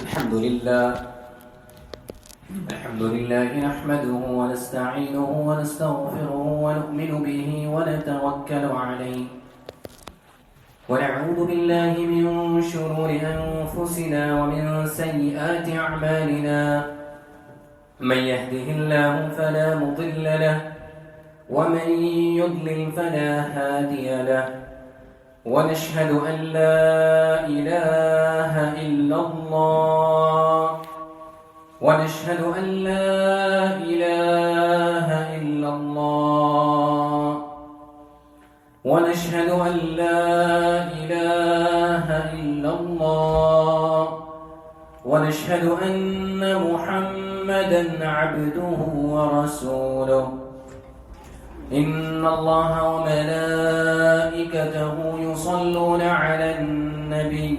الحمد لله نحمده ونستعينه ونستغفره ونؤمن به ونتوكل عليه ونعوذ بالله من شرور أنفسنا ومن سيئات أعمالنا من يهده الله فلا مضل له ومن يضلل فلا هادي له ونشهد أن لا إله إلا الله ونشهد أن لا إله إلا الله ونشهد أن لا إله إلا الله ونشهد أن محمدًا عبده ورسوله إن الله وملائكته يصلون على النبي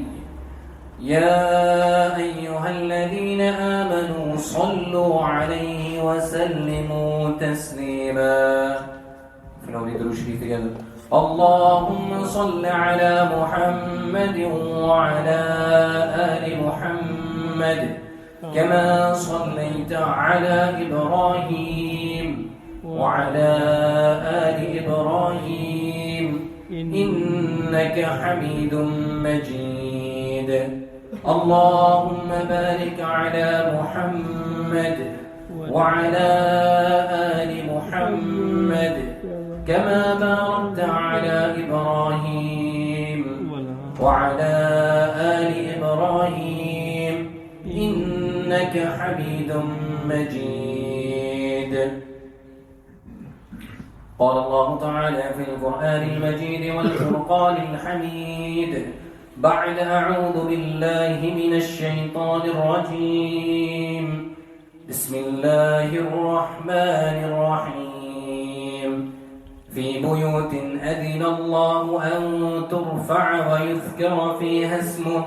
يا أيها الذين آمنوا صلوا عليه وسلموا تسليما. اللهم صل على محمد وعلى آل محمد كما صليت على إبراهيم وعلى آل إبراهيم إنك حميد مجيد. اللهم بارك على محمد وعلى آل محمد كما باركت على إبراهيم وعلى آل إبراهيم إنك حميد مجيد. قال الله تعالى في القرآن المجيد والفرقان الحميد بعد أعوذ بالله من الشيطان الرجيم بسم الله الرحمن الرحيم في بيوت أذن الله أن ترفع ويذكر فيها اسمه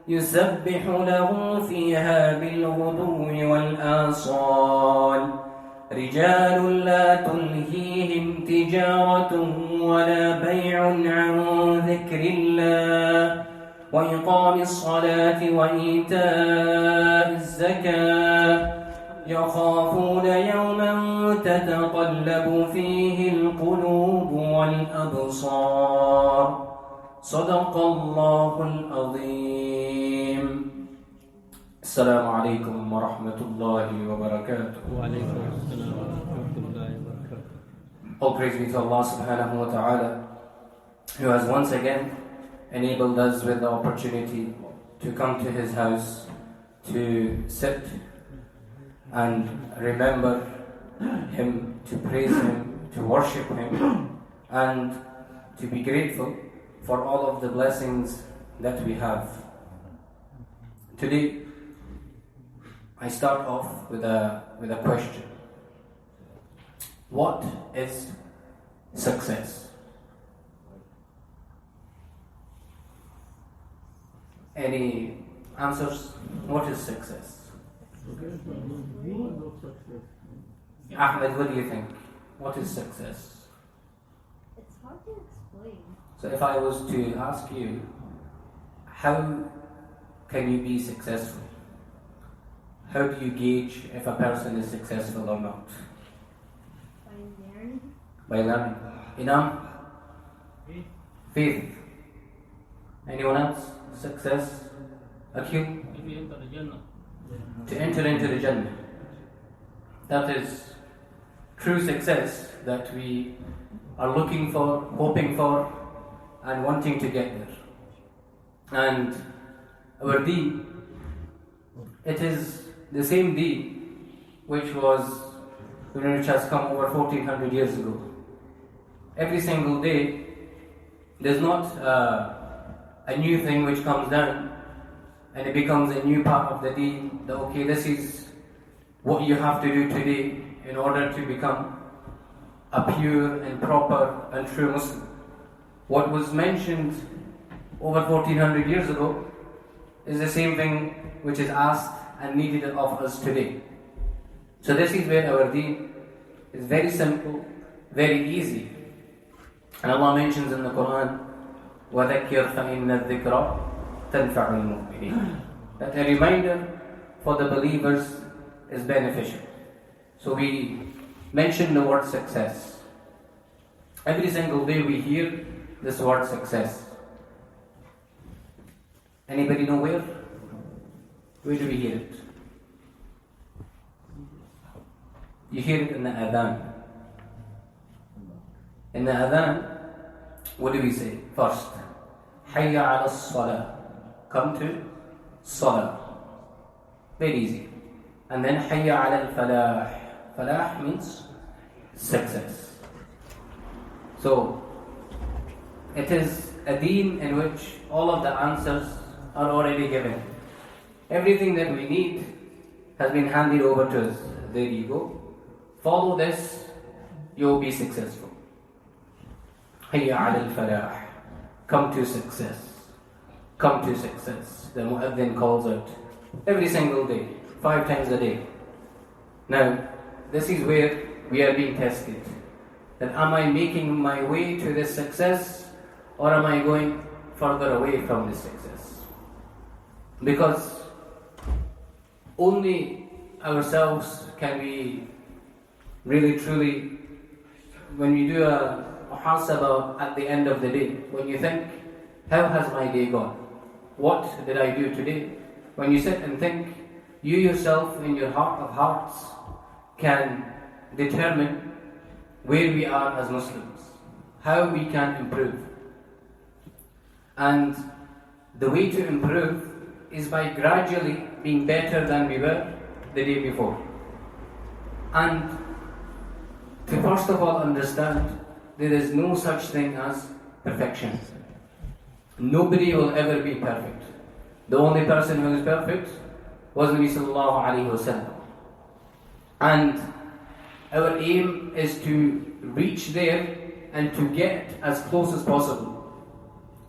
يسبح له فيها بالغدو والآصال رجال لا تلهيهم تجارة ولا بيع عن ذكر الله وإقام الصلاة وإيتاء الزكاة يخافون يوما تتقلب فيه القلوب والأبصار. صدق الله العظيم. السلام عليكم ورحمة الله وبركاته. وعليكم السلام ورحمة الله وبركاته. All praise be to Allah subhanahu wa ta'ala, who has once again enabled us with the opportunity to come to His house, to sit and remember Him, to praise Him, to worship Him, and to be grateful for all of the blessings that we have. Today, I start off with a question. What is success? Any answers? What is success? Ahmed, what do you think? What is success? It's hard to explain. So if I was to ask you, how can you be successful? How do you gauge if a person is successful or not? By learning. By learning. Inam? Faith. Anyone else? Success? Akhil? To enter into the Jannah. That is true success that we are looking for, hoping for, and wanting to get there. And our deen, it is the same deen which has come over 1400 years ago. Every single day, there's not a new thing which comes down and it becomes a new part of the deen, that okay, this is what you have to do today in order to become a pure and proper and true Muslim. What was mentioned over 1400 years ago is the same thing which is asked and needed of us today. So this is where our deen is very simple, very easy. And Allah mentions in the Quran, وَذَكِّرْ فَإِنَّ الذِّكْرَ تنفع المؤمنين. That a reminder for the believers is beneficial. So we mention the word success. Every single day we hear this word success. Anybody know where? Where do we hear it? You hear it in the adhan. In the adhan, what do we say? First, Hayya alal-falah. Come to salah. Very easy. And then Hayya alal-falah. Falah means success. So, it is a deen in which all of the answers are already given. Everything that we need has been handed over to us. There you go. Follow this, you will be successful. Hayya alal-falah. Come to success. Come to success. The mu'adhin calls it every single day, 5 times a day. Now, this is where we are being tested. That am I making my way to this success, or am I going further away from this success? Because only ourselves can be really truly, when we do a muhasabah at the end of the day, when you think, how has my day gone? What did I do today? When you sit and think, you yourself in your heart of hearts can determine where we are as Muslims, how we can improve. And the way to improve is by gradually being better than we were the day before. And to first of all understand, there is no such thing as perfection. Nobody will ever be perfect. The only person who is perfect was Nabi sallallahu alayhi wa sallam. And our aim is to reach there and to get as close as possible.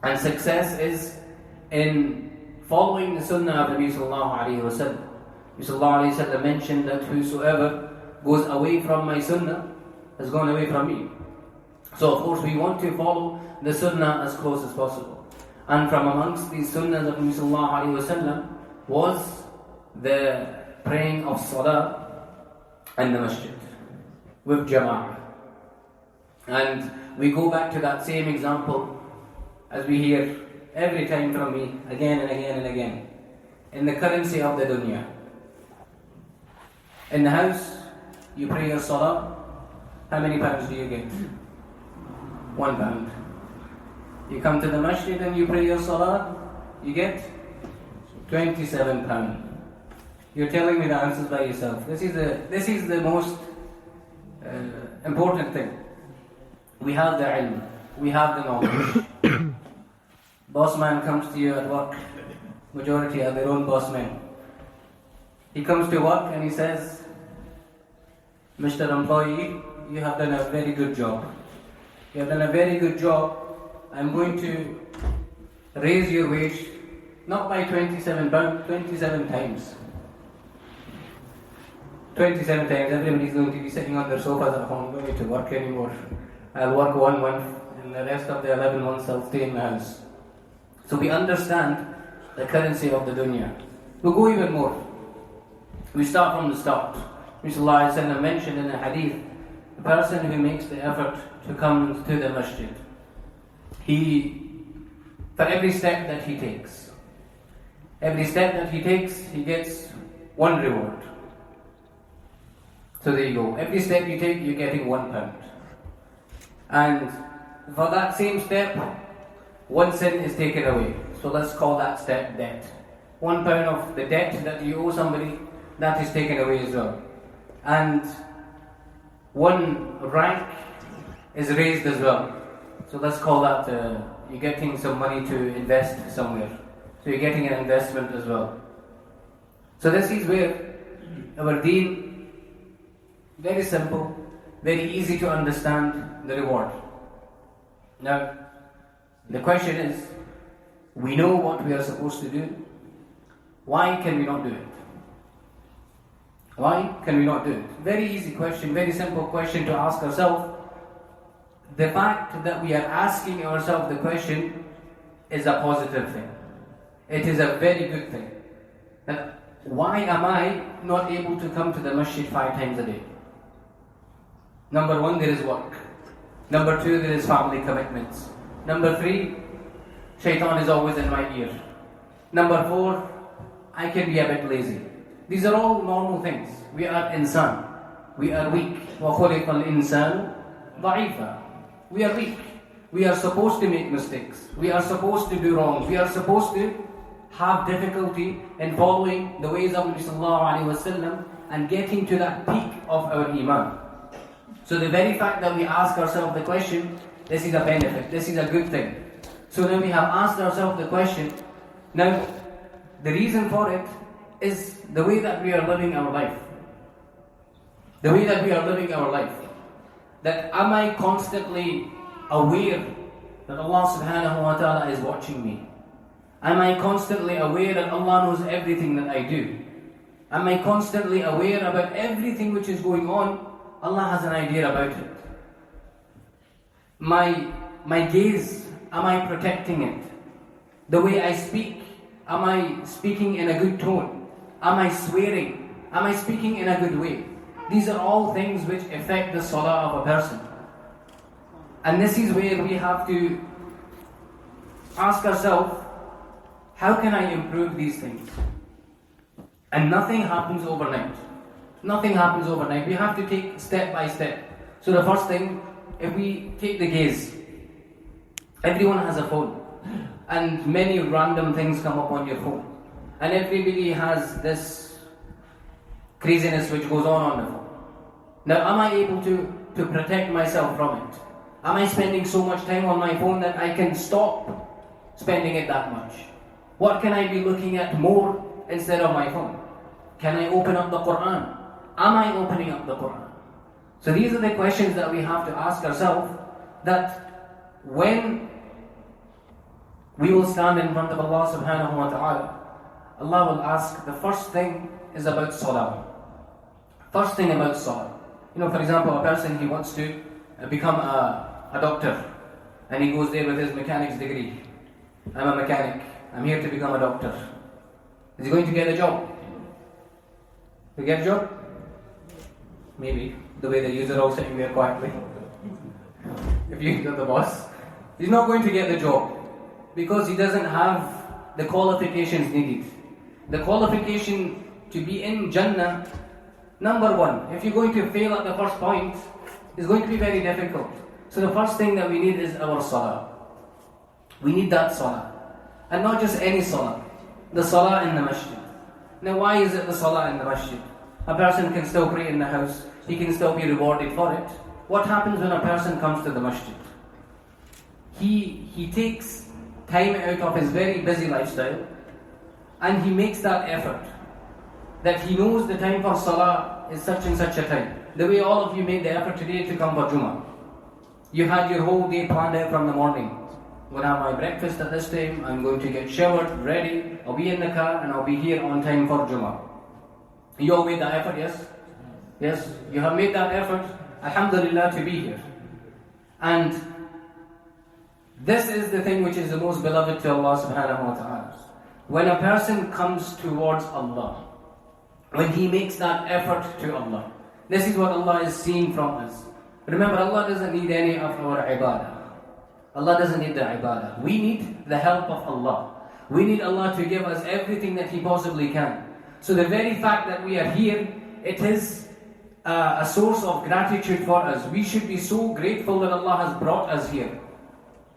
And success is in following the sunnah of Nabi sallallahu alayhi wa sallam. Nabi sallallahu alayhi wa sallam mentioned that whosoever goes away from my sunnah has gone away from me. So of course we want to follow the sunnah as close as possible. And from amongst these sunnahs of Nabi sallallahu alayhi wa sallam was the praying of salah in the masjid with jama'ah. And we go back to that same example as we hear every time from me, again and again and again. In the currency of the dunya. In the house, you pray your salah, how many pounds do you get? 1 pound. You come to the masjid and you pray your salah, you get 27 pounds. You're telling me the answers by yourself. This is the most important thing. We have the ilm, we have the knowledge. Boss man comes to you at work. Majority are their own boss men. He comes to work and he says, Mr. Employee, you have done a very good job. You have done a very good job. I'm going to raise your wage, not by 27 pounds, 27 times. 27 times, everybody's going to be sitting on their sofas at home, don't need to work anymore. I'll work 1 month, and the rest of the 11 months I'll stay in the house. So we understand the currency of the dunya. We'll go even more. We start from the start. Rasulullah mentioned in a hadith, the person who makes the effort to come to the masjid, for every step that he takes, he gets 1 reward. So there you go. Every step you take, you're getting 1 pound. And for that same step, 1 sin is taken away. So let's call that step debt. 1 pound of the debt that you owe somebody, that is taken away as well. And 1 rank is raised as well. So let's call that you're getting some money to invest somewhere. So you're getting an investment as well. So this is where our deen, very simple, very easy to understand the reward. Now, the question is, we know what we are supposed to do. Why can we not do it? Why can we not do it? Very easy question, very simple question to ask ourselves. The fact that we are asking ourselves the question is a positive thing. It is a very good thing. That why am I not able to come to the masjid 5 times a day? Number 1, there is work. Number 2, there is family commitments. Number 3, shaitan is always in my ear. Number 4, I can be a bit lazy. These are all normal things. We are insan. We are weak. وَخُلِقَ الْإِنسَانُ ضَعِيفًا. We are weak. We are supposed to make mistakes. We are supposed to do wrong. We are supposed to have difficulty in following the ways of Nabi sallallahu alaihi wasallam and getting to that peak of our iman. So the very fact that we ask ourselves the question, this is a benefit, this is a good thing. So then we have asked ourselves the question, now the reason for it is the way that we are living our life. The way that we are living our life. That am I constantly aware that Allah subhanahu wa ta'ala is watching me? Am I constantly aware that Allah knows everything that I do? Am I constantly aware about everything which is going on? Allah has an idea about it. My gaze, am I protecting it? The way I speak, am I speaking in a good tone? Am I swearing? Am I speaking in a good way? These are all things which affect the salah of a person. And this is where we have to ask ourselves, how can I improve these things? And nothing happens overnight. Nothing happens overnight. We have to take step by step. So the first thing, if we take the gaze, everyone has a phone. And many random things come up on your phone. And everybody has this craziness which goes on the phone. Now, am I able to protect myself from it? Am I spending so much time on my phone that I can stop spending it that much? What can I be looking at more instead of my phone? Can I open up the Quran? Am I opening up the Quran? So these are the questions that we have to ask ourselves, that when we will stand in front of Allah subhanahu wa ta'ala, Allah will ask, the first thing is about salah. First thing about salah. You know, for example, a person, he wants to become a doctor, and he goes there with his mechanic's degree. I'm a mechanic. I'm here to become a doctor. Is he going to get a job? To get a job? Maybe. The way the user all sitting there quietly. If you're the boss. He's not going to get the job. Because he doesn't have the qualifications needed. The qualification to be in Jannah, number 1, if you're going to fail at the first point, it's going to be very difficult. So the first thing that we need is our salah. We need that salah. And not just any salah. The salah in the masjid. Now why is it the salah in the masjid? A person can still pray in the house. He can still be rewarded for it. What happens when a person comes to the masjid? He takes time out of his very busy lifestyle, and he makes that effort. That he knows the time for salah is such and such a time. The way all of you made the effort today to come for Jummah. You had your whole day planned out from the morning. I'm going to have my breakfast at this time, I'm going to get showered, ready, I'll be in the car, and I'll be here on time for Jummah. You all made that effort, yes? Yes, you have made that effort, alhamdulillah, to be here. And this is the thing which is the most beloved to Allah subhanahu wa ta'ala. When a person comes towards Allah, when he makes that effort to Allah, this is what Allah is seeing from us. Remember, Allah doesn't need any of our ibadah. Allah doesn't need the ibadah. We need the help of Allah. We need Allah to give us everything that He possibly can. So the very fact that we are here, it is a source of gratitude for us. We should be so grateful that Allah has brought us here.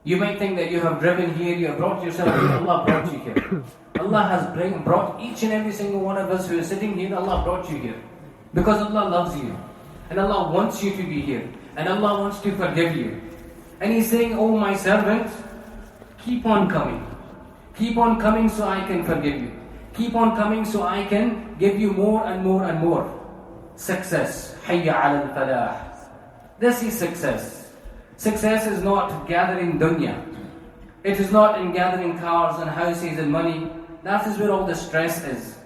You might think that you have driven here, you have brought yourself here, Allah brought you here. Allah has brought each and every single one of us who is sitting here, Allah brought you here. Because Allah loves you. And Allah wants you to be here. And Allah wants to forgive you. And He's saying, oh my servant, keep on coming. Keep on coming so I can forgive you. Keep on coming so I can give you more and more and more. Success. Hayya alal-falah. This is success. Success is not gathering dunya. It is not in gathering cars and houses and money. That is where all the stress is.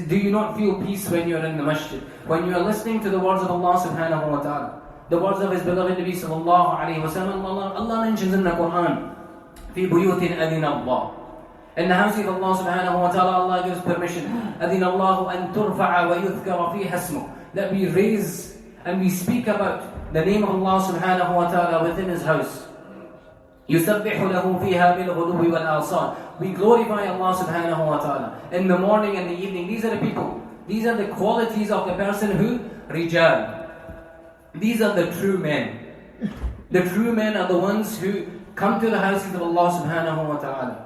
Do you not feel peace when you're in the masjid? When you are listening to the words of Allah subhanahu wa ta'ala, the words of His beloved Nabi sallallahu alayhi wa sallam, Allah mentions in the Quran, في بيوت أذن الله. In the house of Allah subhanahu wa ta'ala, Allah gives permission. أَذِنَ اللَّهُ أَن تُرْفَعَ وَيُذْكَرَ فِيهَا اسْمُهُ. That we raise and we speak about the name of Allah subhanahu wa ta'ala within His house. يُسَبِّحُ لَهُ فِيهَا بِالْغُدُوِّ وَالْآصَالِ. We glorify Allah subhanahu wa ta'ala in the morning and the evening. These are the people. These are the qualities of the person who rijal. These are the true men. The true men are the ones who come to the houses of Allah subhanahu wa ta'ala.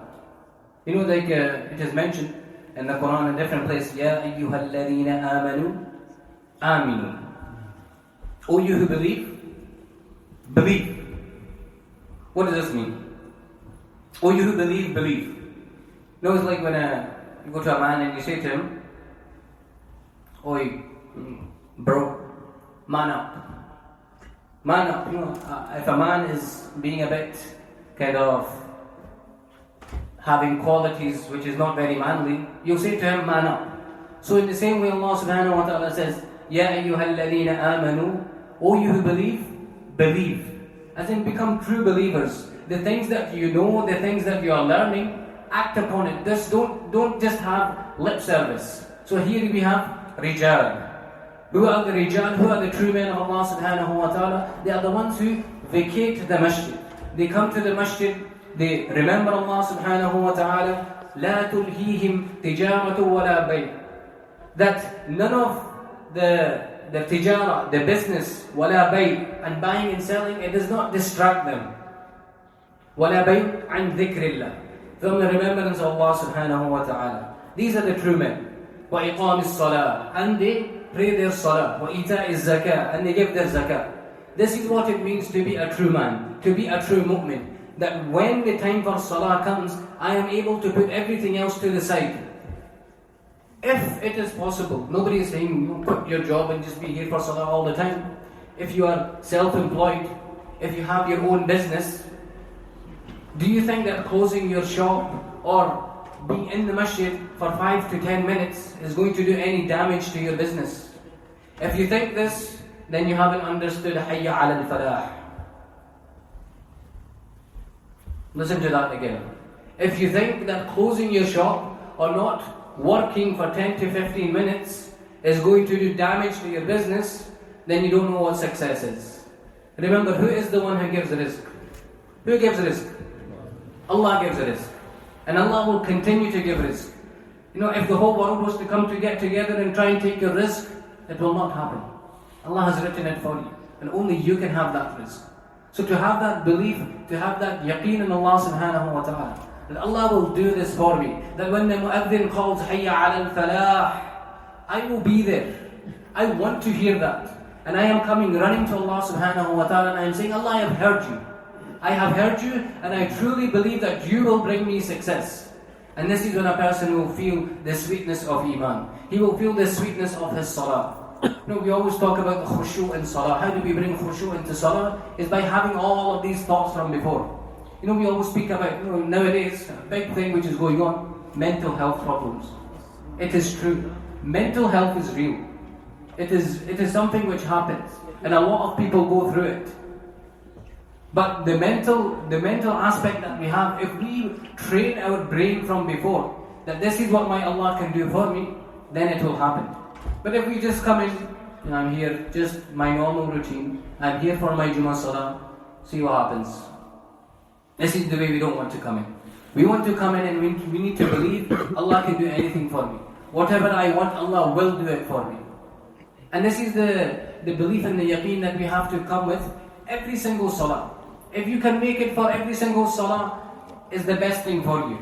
You know, like it is mentioned in the Quran in different places. Ya ayyuhalladhina amanu, aminu. O you who believe, believe. What does this mean? O you who believe, believe. You know, it's like when you go to a man and you say to him, Oi, bro, man up. Man up. You know, if a man is being a bit kind of having qualities which is not very manly, you say to him, man up. So in the same way Allah subhanahu wa ta'ala says, Ya ayyuhalladhina amanu, O you who believe, believe. As in become true believers. The things that you know, the things that you are learning, act upon it. Just don't just have lip service. So here we have Rijal. Who are the Rijal? Who are the true men of Allah subhanahu wa ta'ala? They are the ones who vacate the masjid. They come to the masjid, they remember Allah subhanahu wa ta'ala. لا تلهيهم تجارة ولا بيع. That none of the tijara, the business, ولا بيع, and buying and selling, it does not distract them. ولا بيع عن ذكر الله. From the remembrance of Allah subhanahu wa ta'ala. These are the true men. وإقام الصلاة, and they pray their salah. وإيتاء الزكاة, and they give their zakah. This is what it means to be a true man, to be a true mu'min. That when the time for salah comes, I am able to put everything else to the side. If it is possible. Nobody is saying you quit your job and just be here for salah all the time. If you are self-employed, if you have your own business, do you think that closing your shop or being in the masjid for 5 to 10 minutes is going to do any damage to your business? If you think this, then you haven't understood Hayya alal-falah. Listen to that again. If you think that closing your shop or not working for 10 to 15 minutes is going to do damage to your business, then you don't know what success is. Remember, who is the one who gives rizq? Who gives rizq? Allah gives rizq. And Allah will continue to give rizq. You know, if the whole world was to come to get together and try and take your rizq, it will not happen. Allah has written it for you. And only you can have that rizq. So to have that belief, to have that yaqeen in Allah subhanahu wa ta'ala, that Allah will do this for me. That when the mu'adhin calls Hayya alal-falah, I will be there. I want to hear that. And I am coming running to Allah subhanahu wa ta'ala and I am saying, Allah, I have heard you. I have heard you and I truly believe that you will bring me success. And this is when a person will feel the sweetness of Iman. He will feel the sweetness of his salah. You know, we always talk about the khushu' in salah. How do we bring khushu' into salah? Is by having all of these thoughts from before. You know, we always speak about, you know, nowadays, a big thing which is going on, mental health problems. It is true. Mental health is real. It is something which happens. And a lot of people go through it. But the mental aspect that we have, if we train our brain from before, that this is what my Allah can do for me, then it will happen. But if we just come in, and I'm here, just my normal routine, I'm here for my Jummah Salah, see what happens. This is the way we don't want to come in. We want to come in and we need to believe Allah can do anything for me. Whatever I want, Allah will do it for me. And this is the belief and the yaqeen that we have to come with every single salah. If you can make it for every single salah, is the best thing for you.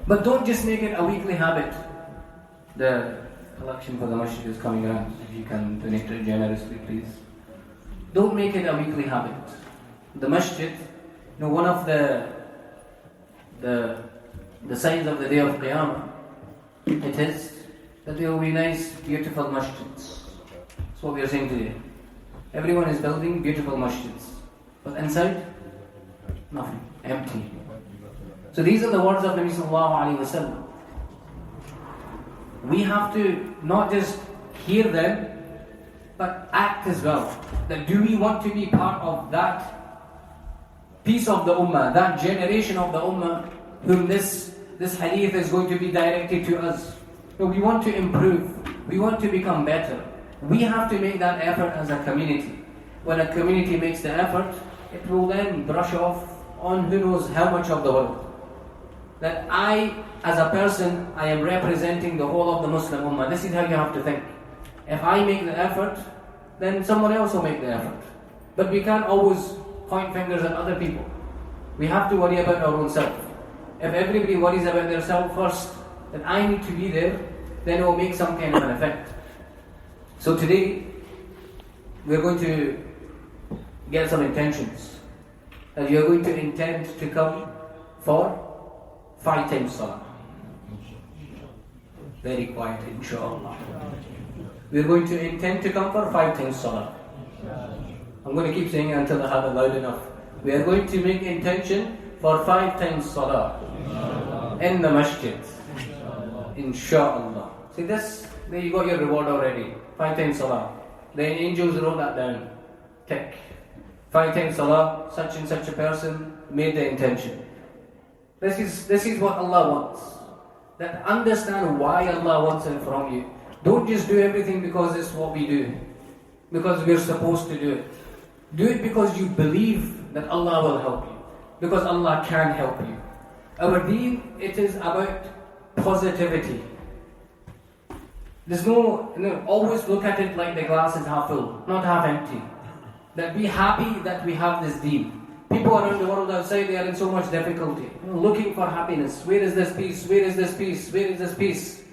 But don't just make it a weekly habit. The collection for the masjid is coming around. If you can donate it generously, please. Don't make it a weekly habit. The masjid, you know, one of the signs of the day of Qiyamah, it is that there will be nice, beautiful masjids. That's what we are saying today. Everyone is building beautiful masjids. But inside, nothing, empty. So these are the words of Nabi sallallahu alayhi wa sallam. We have to not just hear them, but act as well. That do we want to be part of that piece of the ummah, that generation of the ummah whom this hadith is going to be directed to us. No, we want to improve. We want to become better. We have to make that effort as a community. When a community makes the effort, it will then brush off on who knows how much of the world. That I, as a person, I am representing the whole of the Muslim Ummah. This is how you have to think. If I make the effort, then someone else will make the effort. But we can't always point fingers at other people. We have to worry about our own self. If everybody worries about their self first, then I need to be there, then it will make some kind of an effect. So today, we're going to get some intentions. That you're going to intend to come for 5 times salah. Very quiet, inshallah. We're going to intend to come for 5 times salah. I'm going to keep saying it until I have it loud enough. We are going to make intention for 5 times salah in the masjid. Inshallah. See this? There you got your reward already. 5 times salah. The angels wrote that down. Tick. 5 times salah, such and such a person made the intention. This is what Allah wants. That understand why Allah wants it from you. Don't just do everything because it's what we do. Because we're supposed to do it. Do it because you believe that Allah will help you. Because Allah can help you. Our deen, it is about positivity. There's always look at it like the glass is half full, not half empty. That be happy that we have this deen. People around the world outside, they are in so much difficulty, looking for happiness. Where is this peace? Where is this peace? Where is this peace?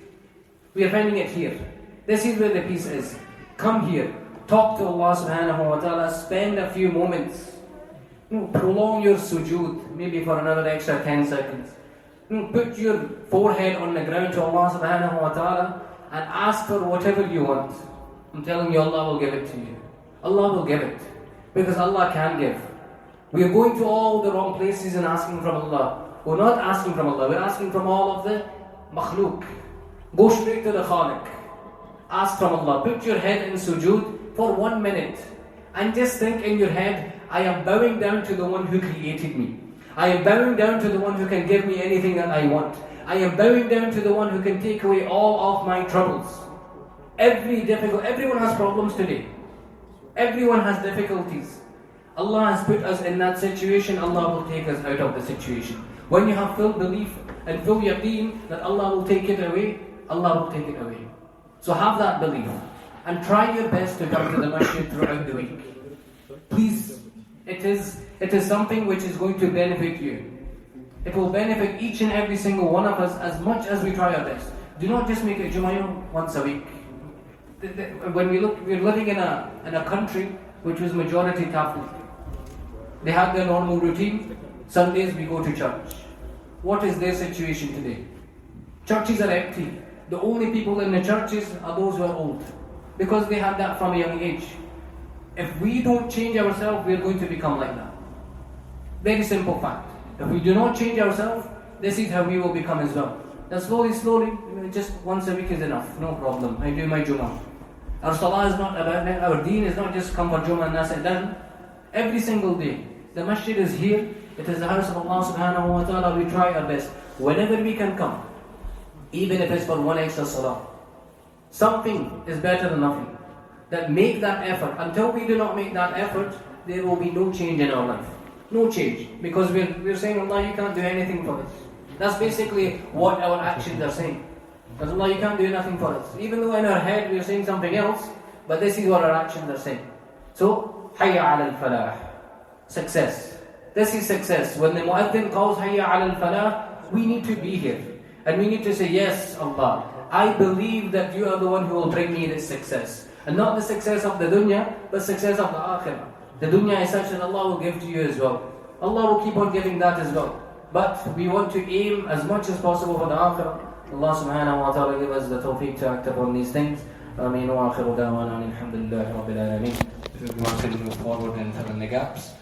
We are finding it here. This is where the peace is. Come here. Talk to Allah subhanahu wa ta'ala. Spend a few moments. Prolong your sujood, maybe for another extra 10 seconds. Put your forehead on the ground to Allah subhanahu wa ta'ala and ask for whatever you want. I'm telling you, Allah will give it to you. Allah will give it. Because Allah can give. We are going to all the wrong places and asking from Allah. We're not asking from Allah, we're asking from all of the makhluk. Go straight to the Khaliq. Ask from Allah. Put your head in sujood for 1 minute. And just think in your head, I am bowing down to the one who created me. I am bowing down to the one who can give me anything that I want. I am bowing down to the one who can take away all of my troubles. Everyone has problems today. Everyone has difficulties. Allah has put us in that situation. Allah will take us out of the situation. When you have full belief and full yaqeen that Allah will take it away, Allah will take it away. So have that belief and try your best to come to the masjid throughout the week. Please, it is something which is going to benefit you. It will benefit each and every single one of us as much as we try our best. Do not just make it Jummah once a week. When we're living in a country which was majority Catholic. They have their normal routine. Sundays we go to church. What is their situation today? Churches are empty. The only people in the churches are those who are old. Because they had that from a young age. If we don't change ourselves, we are going to become like that. Very simple fact. If we do not change ourselves, this is how we will become as well. Then slowly, just once a week is enough. No problem. I do my Jummah. Our salah is not about it. Our deen is not just come for Jummah and that's it done. Every single day. The masjid is here. It is the house of Allah subhanahu wa ta'ala. We try our best. Whenever we can come. Even if it's for 1 extra salah. Something is better than nothing. That make that effort. Until we do not make that effort, there will be no change in our life. No change. Because we're saying, Allah, you can't do anything for us. That's basically what our actions are saying. Because Allah, you can't do nothing for us. Even though in our head we're saying something else, but this is what our actions are saying. So, Hayya alal-falah. Success. This is success. When the mu'adhin calls Hayya alal-falah, we need to be here. And we need to say, yes, Allah, I believe that you are the one who will bring me this success. And not the success of the dunya, but success of the akhirah. The dunya is such that Allah will give to you as well. Allah will keep on giving that as well. But we want to aim as much as possible for the akhirah. Allah subhanahu wa ta'ala give us the tawfiq to act upon these things. Ameen wa akhiru da'wana alhamdulillahi rabbil alameen. If you want to move forward and fill in the gaps.